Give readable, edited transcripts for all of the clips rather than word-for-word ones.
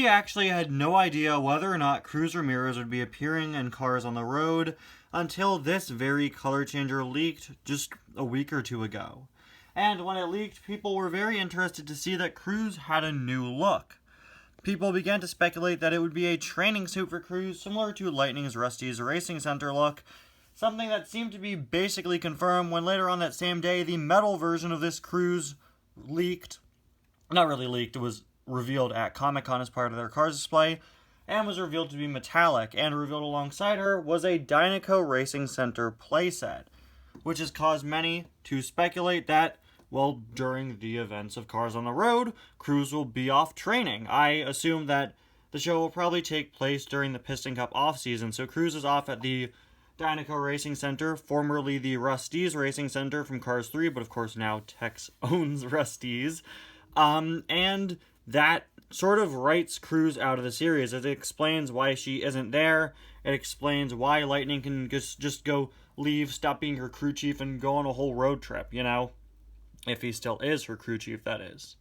We actually had no idea whether or not Cruz Ramirez would be appearing in Cars on the Road until this very color changer leaked just a week or two ago. And when it leaked, people were very interested to see that Cruz had a new look. People began to speculate that it would be a training suit for Cruz, similar to Lightning's Rusty's Racing Center look, something that seemed to be basically confirmed when later on that same day, the metal version of this Cruz leaked. Not really leaked, it was revealed at Comic-Con as part of their Cars display, and was revealed to be metallic, and revealed alongside her was a Dynaco Racing Center playset, which has caused many to speculate that, well, during the events of Cars on the Road, Cruz will be off training. I assume that the show will probably take place during the Piston Cup off-season, so Cruz is off at the Dynaco Racing Center, formerly the Rusty's Racing Center from Cars 3, but of course now Tex owns Rusty's. And that sort of writes Cruz out of the series. It explains why she isn't there. It explains why Lightning can just go leave, stop being her crew chief, and go on a whole road trip, you know? If he still is her crew chief, that is.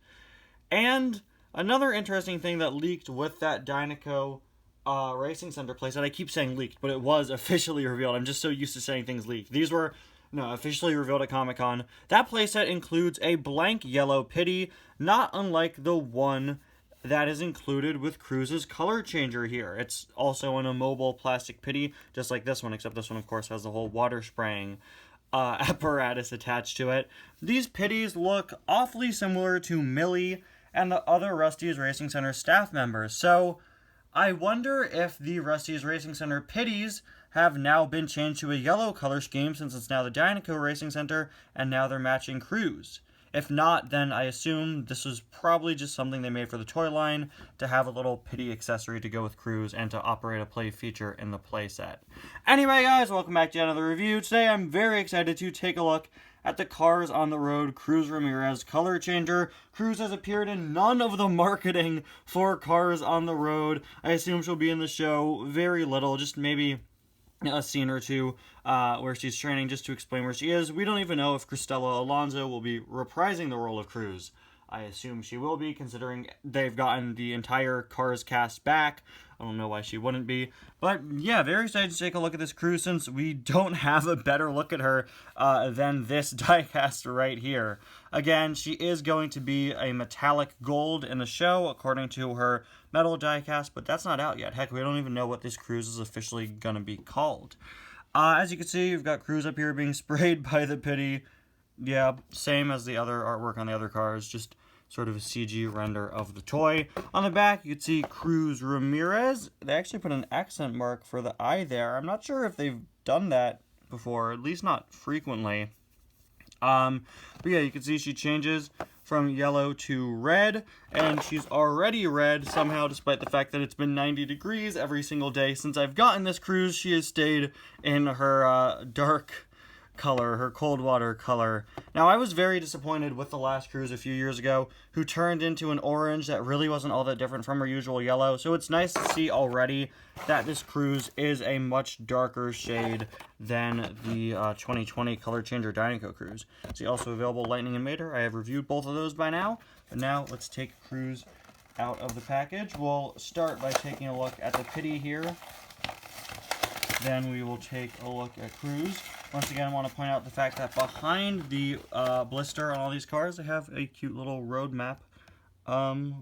And another interesting thing that leaked with that Dynaco Racing Center playset, I keep saying leaked, but it was officially revealed. I'm just so used to saying things leaked. These were, officially revealed at Comic-Con. That playset includes a blank yellow Pitty, not unlike the one that is included with Cruz's color changer here. It's also an immobile plastic Pitty, just like this one, except this one, of course, has the whole water spraying apparatus attached to it. These Pitties look awfully similar to Millie and the other Rusty's Racing Center staff members, so I wonder if the Rusty's Racing Center Pitties have now been changed to a yellow color scheme since it's now the Dynaco Racing Center, and now they're matching Cruz. If not, then I assume this was probably just something they made for the toy line to have a little Pitty accessory to go with Cruz and to operate a play feature in the playset. Anyway, guys, welcome back to another review. Today, I'm very excited to take a look at the Cars on the Road Cruz Ramirez color changer. Cruz has appeared in none of the marketing for Cars on the Road. I assume she'll be in the show very little, just maybe a scene or two where she's training just to explain where she is. We don't even know if Cristela Alonso will be reprising the role of Cruz. I assume she will be, considering they've gotten the entire Cars cast back. I don't know why she wouldn't be. But yeah, very excited to take a look at this Cruz since we don't have a better look at her than this diecast right here. Again, she is going to be a metallic gold in the show, according to her metal diecast, but that's not out yet. Heck, we don't even know what this Cruz is officially going to be called. As you can see, you've got Cruz up here being sprayed by the Pitty. Yeah, same as the other artwork on the other cars, just sort of a CG render of the toy. On the back, you can see Cruz Ramirez. They actually put an accent mark for the eye there. I'm not sure if they've done that before, at least not frequently. But yeah, you can see she changes from yellow to red, and she's already red somehow, despite the fact that it's been 90 degrees every single day since I've gotten this Cruz. She has stayed in her dark color, her cold water color. Now, I was very disappointed with the last Cruz a few years ago, who turned into an orange that really wasn't all that different from her usual yellow, so it's nice to see already that this Cruz is a much darker shade than the 2020 color changer Dynaco Cruz. See, also available Lightning and Mater. I have reviewed both of those by now, but now let's take Cruz out of the package. We'll start by taking a look at the Pitty here. Then we will take a look at Cruz. Once again, I want to point out the fact that behind the blister on all these cars, they have a cute little road map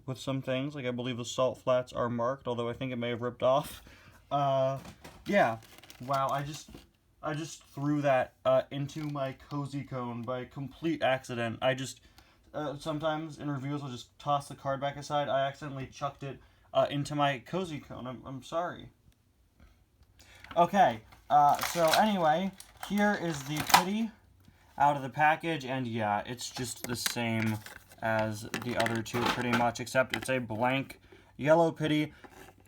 with some things. Like, I believe the salt flats are marked, although I think it may have ripped off. Yeah. Wow, I just threw that into my cozy cone by complete accident. I just, sometimes in reviews, I'll just toss the card back aside. I accidentally chucked it into my cozy cone. I'm sorry. Okay, so anyway, here is the Pitty out of the package, and yeah, it's just the same as the other two pretty much, except it's a blank yellow Pitty.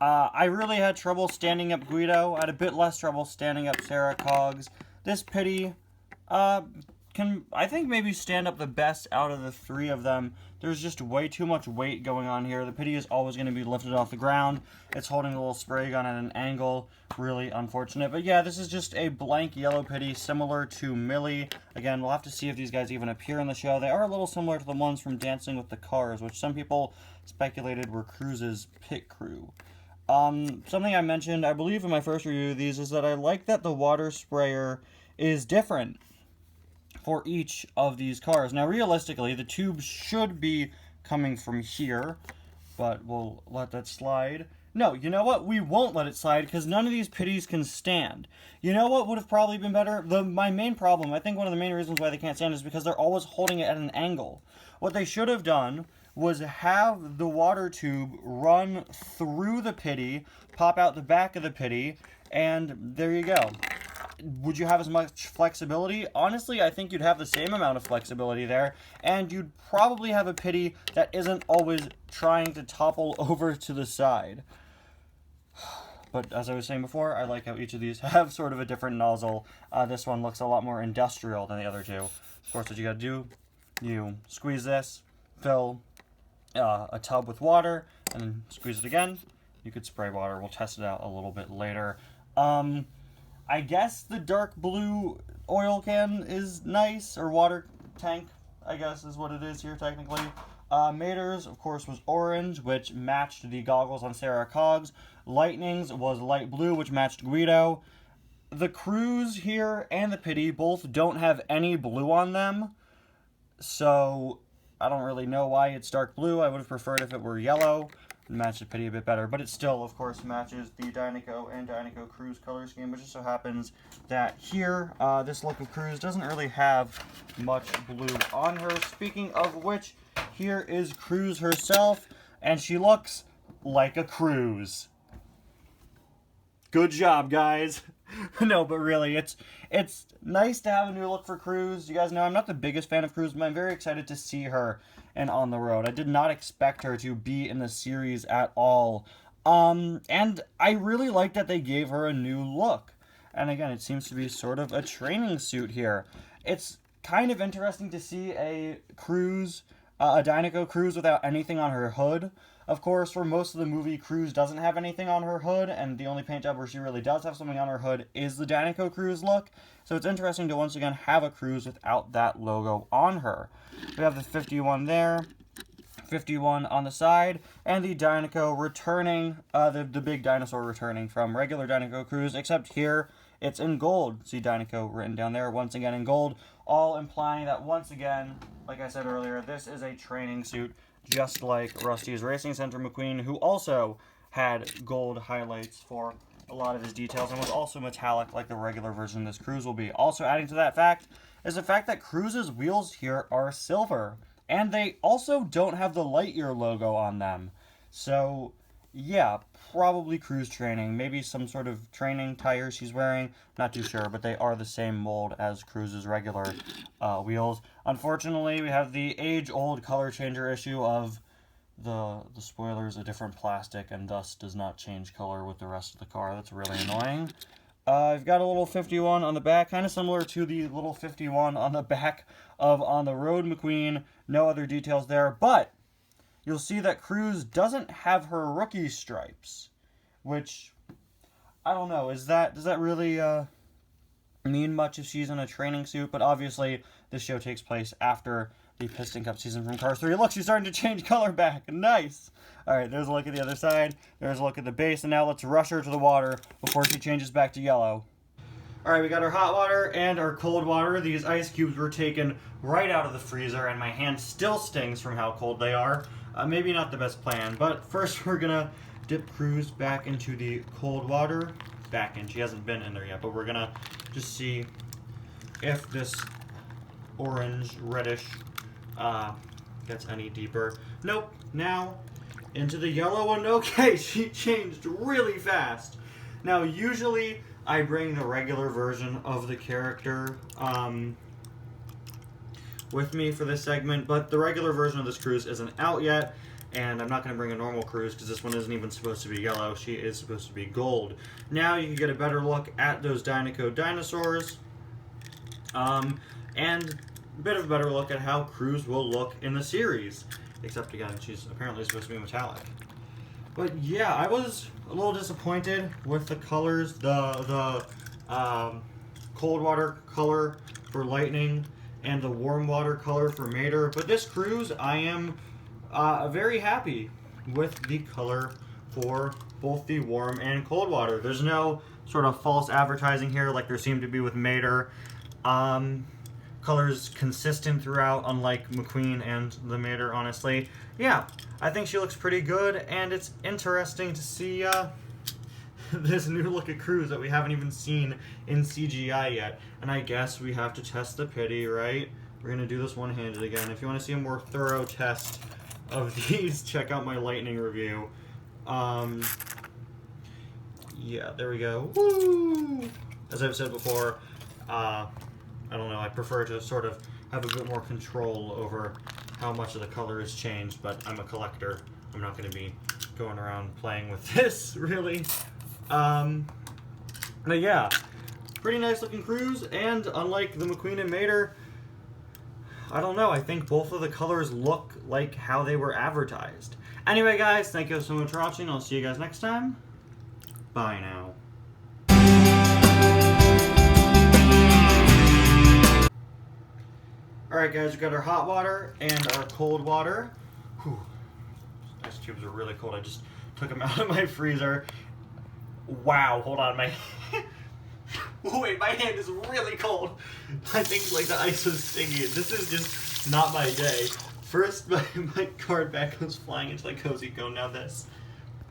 I really had trouble standing up Guido. I had a bit less trouble standing up Sarah Coggs. This Pitty, can, I think, maybe stand up the best out of the three of them. There's just way too much weight going on here. The Pitty is always going to be lifted off the ground. It's holding a little spray gun at an angle. Really unfortunate. But yeah, this is just a blank yellow Pitty, similar to Millie. Again, we'll have to see if these guys even appear in the show. They are a little similar to the ones from Dancing with the Cars, which some people speculated were Cruz's pit crew. Something I mentioned, I believe, in my first review of these is that I like that the water sprayer is different for each of these cars. Now, realistically, the tube should be coming from here, but we'll let that slide. No, you know what? We won't let it slide because none of these Pitties can stand. You know what would have probably been better? My main problem, I think one of the main reasons why they can't stand is because they're always holding it at an angle. What they should have done was have the water tube run through the Pitty, pop out the back of the Pitty, and there you go. Would you have as much flexibility? Honestly, I think you'd have the same amount of flexibility there, and you'd probably have a Pitty that isn't always trying to topple over to the side. But as I was saying before, I like how each of these have sort of a different nozzle. This one looks a lot more industrial than the other two. Of course, what you gotta do, you squeeze this, fill a tub with water, and then squeeze it again. You could spray water. We'll test it out a little bit later. I guess the dark blue oil can is nice, or water tank, I guess is what it is here technically. Mater's, of course, was orange, which matched the goggles on Sarah Cogs. Lightning's was light blue, which matched Guido. The Cruz here and the Pitty both don't have any blue on them, so I don't really know why it's dark blue. I would have preferred if it were yellow. It matched the Pitty a bit better, but it still, of course, matches the Dynaco and Dynaco Cruz color scheme, which just so happens that here, this look of Cruz doesn't really have much blue on her. Speaking of which, here is Cruz herself, and she looks like a Cruz. Good job, guys. No, but really, it's nice to have a new look for Cruz. You guys know I'm not the biggest fan of Cruz, but I'm very excited to see her and On the Road. I did not expect her to be in the series at all. And I really like that they gave her a new look. And again, it seems to be sort of a training suit here. It's kind of interesting to see a Cruz, a Dynaco Cruz without anything on her hood. Of course, for most of the movie, Cruz doesn't have anything on her hood, and the only paint job where she really does have something on her hood is the Dynaco Cruz look. So it's interesting to once again have a Cruz without that logo on her. We have the 51 there, 51 on the side, and the Dynaco returning, the big dinosaur returning from regular Dynaco Cruz, except here it's in gold. See Dynaco written down there, once again in gold, all implying that once again, like I said earlier, this is a training suit, just like Rusty's Racing Center McQueen, who also had gold highlights for a lot of his details and was also metallic like the regular version of this Cruz will be. Also adding to that fact is the fact that Cruz's wheels here are silver, and they also don't have the Lightyear logo on them. So yeah, probably Cruz training, maybe some sort of training tires she's wearing, not too sure, but they are the same mold as Cruz's regular wheels. Unfortunately, we have the age-old color changer issue of the spoiler is a different plastic and thus does not change color with the rest of the car. That's really annoying. I've got a little 51 on the back, kind of similar to the little 51 on the back of On the Road McQueen. No other details there, but you'll see that Cruz doesn't have her rookie stripes, which, I don't know, does that really mean much if she's in a training suit? But obviously, this show takes place after the Piston Cup season from Cars 3. Look, she's starting to change color back. Nice! Alright, there's a look at the other side. There's a look at the base, and now let's rush her to the water before she changes back to yellow. Alright, we got our hot water and our cold water. These ice cubes were taken right out of the freezer, and my hand still stings from how cold they are. Maybe not the best plan, but first we're gonna dip Cruz back into the cold water. Back in. She hasn't been in there yet, but we're gonna just see if this orange, reddish, gets any deeper. Nope. Now, into the yellow one. Okay, she changed really fast. Now, usually I bring the regular version of the character, with me for this segment, but the regular version of this Cruz isn't out yet, and I'm not going to bring a normal Cruz because this one isn't even supposed to be yellow. She is supposed to be gold. Now you can get a better look at those Dynaco dinosaurs. And a bit of a better look at how Cruz will look in the series. Except again, she's apparently supposed to be metallic. But yeah, I was a little disappointed with the colors. The cold water color for Lightning and the warm water color for Mater. But this Cruz, I am very happy with the color for both the warm and cold water. There's no sort of false advertising here like there seemed to be with Mater. Colors consistent throughout, unlike McQueen and the Mater, honestly. Yeah, I think she looks pretty good, and it's interesting to see this new look at Cruz that we haven't even seen in CGI yet. And I guess we have to test the Pitty, right? We're going to do this one-handed again. If you want to see a more thorough test of these, check out my Lightning review. Yeah, there we go. Woo! As I've said before, I don't know, I prefer to sort of have a bit more control over how much of the color is changed, but I'm a collector. I'm not going to be going around playing with this, really. But yeah, pretty nice looking Cruz, and unlike the McQueen and Mater, I don't know, I think both of the colors look like how they were advertised. Anyway, guys, thank you so much for watching. I'll see you guys next time. Bye now. Alright guys, we got our hot water and our cold water. Whew. Ice cubes are really cold. I just took them out of my freezer. Wow, hold on, my wait, my hand is really cold. I think like the ice was stinging. This is just not my day. First my card back goes flying into the cozy cone, now this.